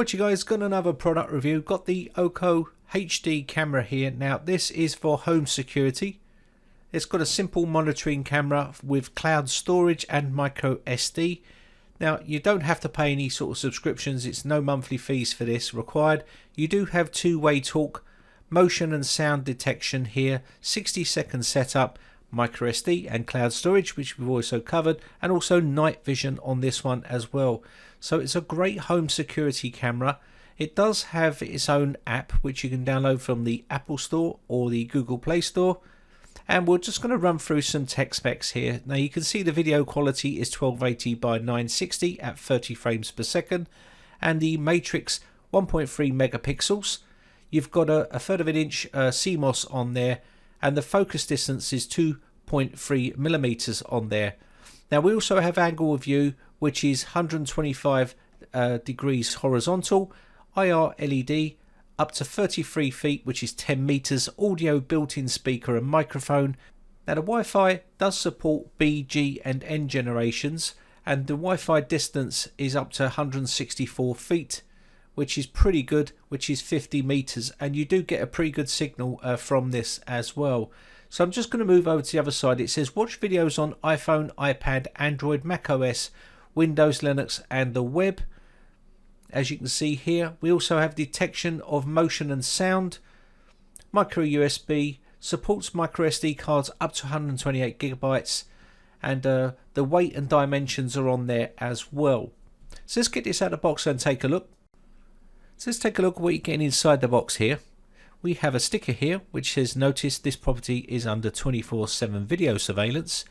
What you guys, got another product review. Got the Oco HD camera here. Now this is for home security. It's got a simple monitoring camera with cloud storage and micro SD. Now you don't have to pay any sort of subscriptions. It's no monthly fees for this required. You do have two-way talk, motion and sound detection here, 60-second setup, micro SD and cloud storage, which we've also covered, and also night vision on this one as well. So it's a great home security camera. It does have its own app which you can download from the Apple Store or the Google Play Store, and we're just going to run through some tech specs here. Now you can see the video quality is 1280 by 960 at 30 frames per second, and the matrix 1.3 megapixels. You've got a third of an inch CMOS on there, and the focus distance is 2.3 millimeters on there. Now we also have angle of view, which is 125 degrees horizontal, IR LED up to 33 feet, which is 10 meters, audio built-in speaker and microphone. Now the Wi-Fi does support B, G and N generations, and the Wi-Fi distance is up to 164 feet, which is pretty good, which is 50 meters, and you do get a pretty good signal from this as well. So I'm just going to move over to the other side. It says watch videos on iPhone, iPad, Android, macOS, Windows, Linux and the web. As you can see here, we also have detection of motion and sound, micro USB, supports micro SD cards up to 128 gigabytes, and the weight and dimensions are on there as well. So let's get this out of the box and take a look. So let's take a look at what you're getting inside the box here. We have a sticker here which says notice this property is under 24/7 video surveillance.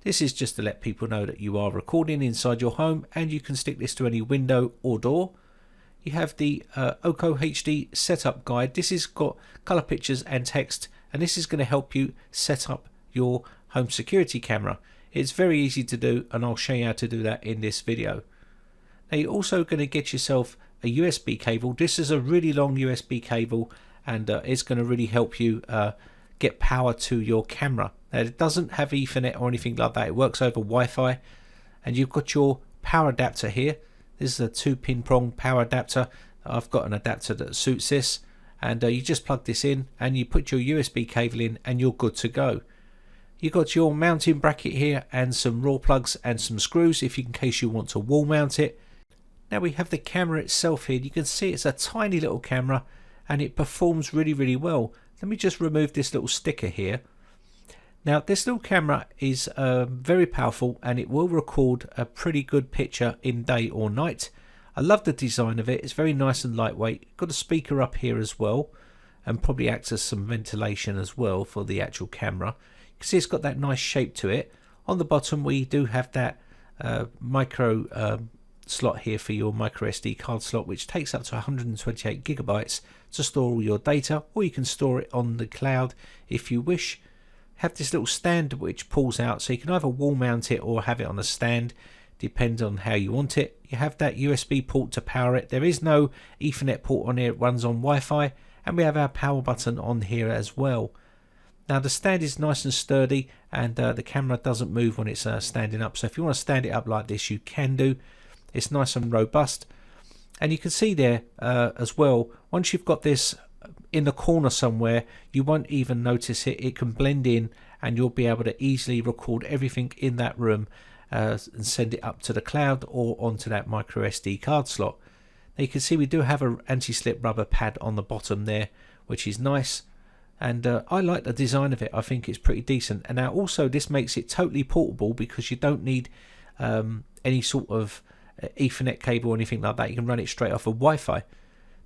This is just to let people know that you are recording inside your home, and you can stick this to any window or door. You have the Oco HD Setup guide. This has got color pictures and text, and this is going to help you set up your home security camera. It's very easy to do, and I'll show you how to do that in this video. Now you're also going to get yourself a USB cable. This is a really long USB cable, and it's going to really help you get power to your camera. Now it doesn't have Ethernet or anything like that. It works over Wi-Fi, and you've got your power adapter here. This is a 2-pin prong power adapter. I've got an adapter that suits this, and you just plug this in and you put your USB cable in and you're good to go. You've got your mounting bracket here and some raw plugs and some screws in case you want to wall mount it. Now we have the camera itself here. You can see it's a tiny little camera and it performs really well. Let me just remove this little sticker here. Now this little camera is very powerful, and it will record a pretty good picture in day or night. I love the design of it. It's very nice and lightweight. Got a speaker up here as well, and probably acts as some ventilation as well for the actual camera. You can see it's got that nice shape to it. On the bottom we do have that micro slot here for your micro SD card slot, which takes up to 128 gigabytes to store all your data, or you can store it on the cloud if you wish. Have this little stand which pulls out, so you can either wall mount it or have it on a stand, depends on how you want it. You have that USB port to power it. There is no Ethernet port on here, it runs on Wi-Fi, and we have our power button on here as well. Now the stand is nice and sturdy, and the camera doesn't move when it's standing up, so if you want to stand it up like this you can do. It's nice and robust, and you can see there as well, once you've got this in the corner somewhere, you won't even notice it. It can blend in, and you'll be able to easily record everything in that room and send it up to the cloud or onto that micro SD card slot. Now you can see we do have an anti-slip rubber pad on the bottom there, which is nice, and I like the design of it. I think it's pretty decent. And now also this makes it totally portable, because you don't need any sort of Ethernet cable or anything like that. You can run it straight off of Wi-Fi.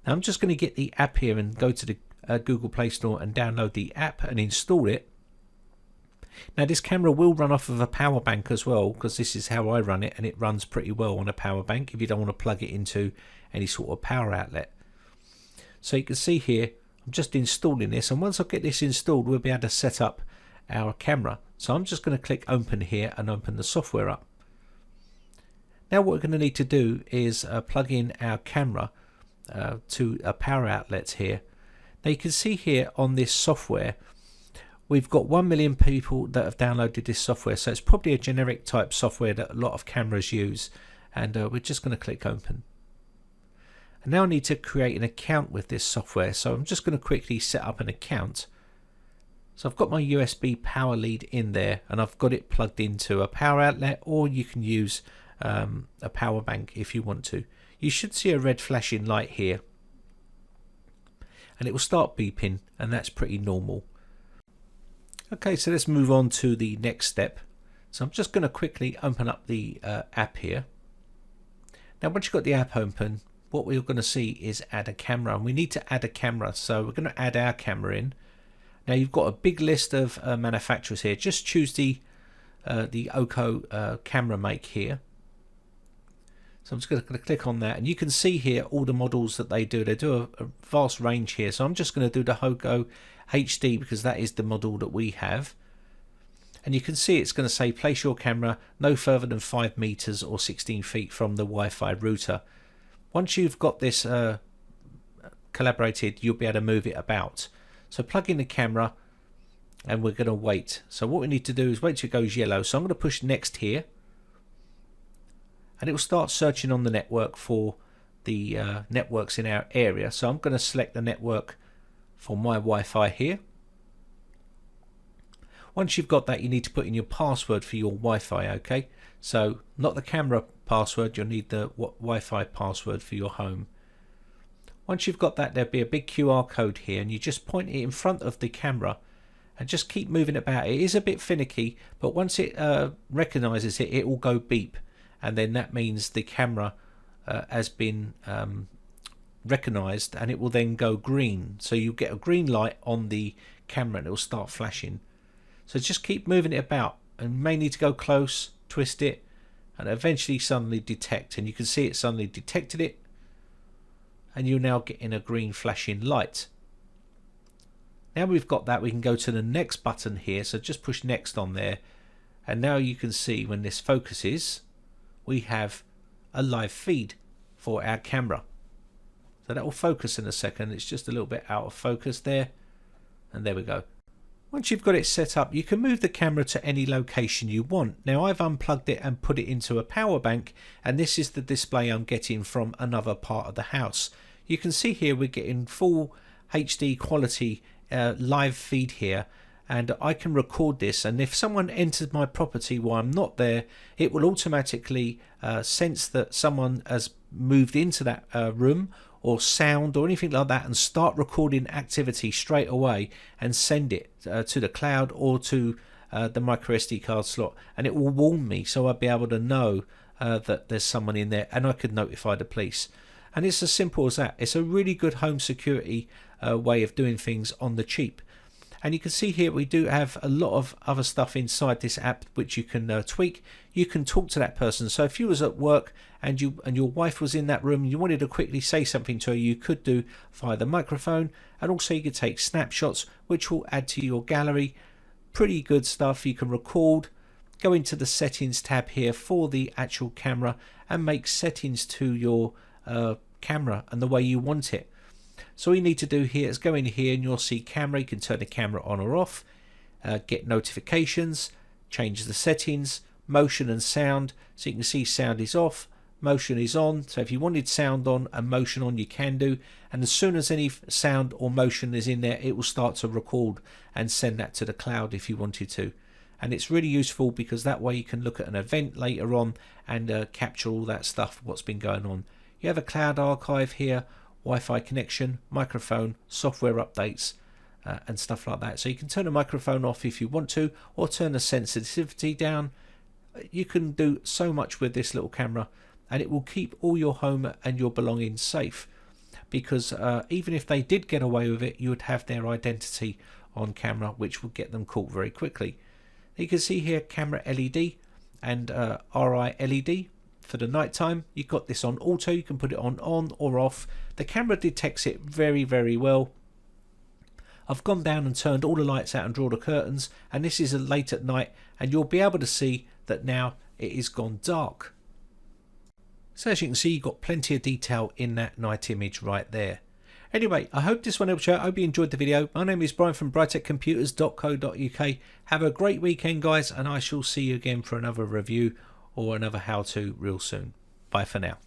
Now I'm just going to get the app here and go to the Google Play Store and download the app and install it. Now this camera will run off of a power bank as well, because this is how I run it, and it runs pretty well on a power bank if you don't want to plug it into any sort of power outlet. So you can see here I'm just installing this, and once I get this installed we'll be able to set up our camera. So I'm just going to click open here and open the software up. Now what we're going to need to do is plug in our camera to a power outlet here. Now you can see here on this software we've got 1 million people that have downloaded this software, so it's probably a generic type software that a lot of cameras use, and we're just going to click open. And now I need to create an account with this software, so I'm just going to quickly set up an account. So I've got my USB power lead in there, and I've got it plugged into a power outlet, or you can use a power bank if you want to. You should see a red flashing light here, and it will start beeping, and that's pretty normal. Okay, so let's move on to the next step. So I'm just going to quickly open up the app here. Now once you've got the app open, what we're going to see is add a camera, and we need to add a camera, so we're going to add our camera in. Now you've got a big list of manufacturers here. Just choose the Oco camera make here. So I'm just going to click on that, and you can see here all the models that they do. They do a vast range here, so I'm just going to do the Oco HD because that is the model that we have. And you can see it's going to say place your camera no further than 5 meters or 16 feet from the Wi-Fi router. Once you've got this collaborated, you'll be able to move it about. So plug in the camera, and we're going to wait. So what we need to do is wait till it goes yellow. So I'm going to push next here, and it will start searching on the network for the networks in our area. So I'm going to select the network for my Wi-Fi here. Once you've got that, you need to put in your password for your Wi-Fi, okay? So not the camera password, you'll need the Wi-Fi password for your home. Once you've got that, there'll be a big QR code here, and you just point it in front of the camera and just keep moving it about. It is a bit finicky, but once it recognizes it, it will go beep, and then that means the camera has been recognized, and it will then go green. So you get a green light on the camera and it will start flashing. So just keep moving it about, and you may need to go close, twist it, and eventually suddenly detect, and you can see it suddenly detected it, and you're now getting a green flashing light. Now we've got that, we can go to the next button here, so just push next on there, and now you can see when this focuses we have a live feed for our camera. So that will focus in a second. It's just a little bit out of focus there, and there we go. Once you've got it set up, you can move the camera to any location you want. Now I've unplugged it and put it into a power bank, and this is the display I'm getting from another part of the house. You can see here we're getting full HD quality live feed here, and I can record this, and if someone enters my property while I'm not there, it will automatically sense that someone has moved into that room or sound or anything like that, and start recording activity straight away and send it to the cloud or to the microSD card slot, and it will warn me, so I'll be able to know that there's someone in there, and I could notify the police. And it's as simple as that. It's a really good home security way of doing things on the cheap. And you can see here we do have a lot of other stuff inside this app which you can tweak. You can talk to that person. So if you was at work and your wife was in that room and you wanted to quickly say something to her, you could do via the microphone, and also you could take snapshots which will add to your gallery. Pretty good stuff. You can record, go into the settings tab here for the actual camera and make settings to your camera and the way you want it. So all you need to do here is go in here and you'll see camera. You can turn the camera on or off, get notifications, change the settings, motion and sound. So you can see sound is off, motion is on. So if you wanted sound on and motion on, you can do. And as soon as any sound or motion is in there, it will start to record and send that to the cloud if you wanted to. And it's really useful because that way you can look at an event later on and capture all that stuff, what's been going on. You have a cloud archive here, Wi-Fi connection, microphone, software updates, and stuff like that. So you can turn the microphone off if you want to, or turn the sensitivity down. You can do so much with this little camera, and it will keep all your home and your belongings safe, because even if they did get away with it, you would have their identity on camera, which would get them caught very quickly. You can see here camera LED and RI LED. For the night time, you've got this on auto. You can put it on or off. The camera detects it very, very well. I've gone down and turned all the lights out and drawn the curtains, and this is late at night, and you'll be able to see that now it is gone dark. So as you can see, you've got plenty of detail in that night image right there. Anyway, I hope this one helped you out. I hope you enjoyed the video. My name is Brian from briteccomputers.co.uk. Have a great weekend, guys, and I shall see you again for another review or another how-to real soon. Bye for now.